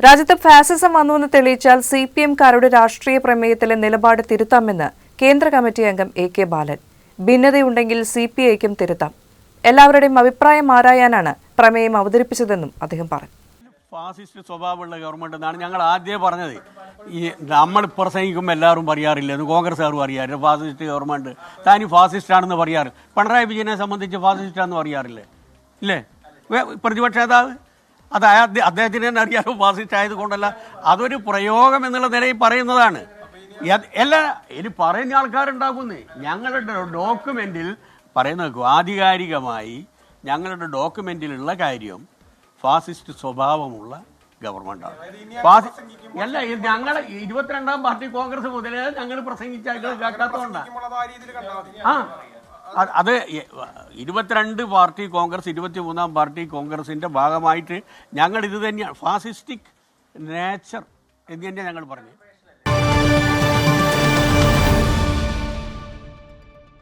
രാജ്യത്ത് ഫാസിസം വന്നുവെന്ന് തെളിയിച്ചാൽ CPM-കാരുടെ രാഷ്ട്രീയ പ്രമേയത്തിലെ നിലപാട് തിരുത്താമെന്ന് കേന്ദ്ര കമ്മിറ്റി അംഗം AK ബാലൻ. ഭിന്നതയുണ്ടെങ്കിൽ CPI-ക്കും തിരുത്താം. എല്ലാവരുടെയും അഭിപ്രായം ആരായാനാണ് പ്രമേയം അവതരിപ്പിച്ചതെന്നും അദ്ദേഹം പറഞ്ഞു. ഫാസിസ്റ്റ് സ്വഭാവമുള്ള ഗവൺമെന്റ് എന്നാണ് ഞങ്ങൾ ആദ്യമേ പറഞ്ഞത്. ഈ നമ്മൾ പ്രസംഗിക്കുമ്പോൾ എല്ലാവരും പറയാറില്ല, കോൺഗ്രസ്സുകാരും പറയാറില്ല ഫാസിസ്റ്റ് ഗവൺമെന്റ്, താനി ഫാസിസ്റ്റാണെന്ന് പറയാറ്. പിണറായി വിജയനെ സംബന്ധിച്ച് ഫാസിസ്റ്റാണെന്ന് പറയാറില്ലേ? ഇല്ലേ? പ്രതിപക്ഷ നേതാവ് അത് അദ്ദേഹത്തിന് തന്നെ അറിയാമോ ഫാസിസ്റ്റ് ആയതുകൊണ്ടല്ല, അതൊരു പ്രയോഗം എന്നുള്ള നിലയിൽ പറയുന്നതാണ്. എല്ലാ ഇനി പറയുന്ന ആൾക്കാരുണ്ടാകുന്നേ. ഞങ്ങളുടെ ഡോക്യുമെന്റിൽ പറയുന്ന ആധികാരികമായി ഞങ്ങളുടെ ഡോക്യുമെന്റിലുള്ള കാര്യം ഫാസിസ്റ്റ് സ്വഭാവമുള്ള ഗവൺമെന്റാണ്. അല്ല, ഞങ്ങൾ 22-ാം പാർട്ടി കോൺഗ്രസ് മുതലേ ഞങ്ങൾ പ്രസംഗിച്ചാൽ കേൾക്കാത്തതുകൊണ്ടാണ്. അത് 22 പാർട്ടി കോൺഗ്രസ് 23-ാം പാർട്ടി കോൺഗ്രസിന്റെ ഭാഗമായിട്ട് ഞങ്ങൾ ഇത് തന്നെയാണ് ഫാസിസ്റ്റിക് നേച്ചർ എന്ന് തന്നെയാണ് ഞങ്ങൾ പറഞ്ഞത്.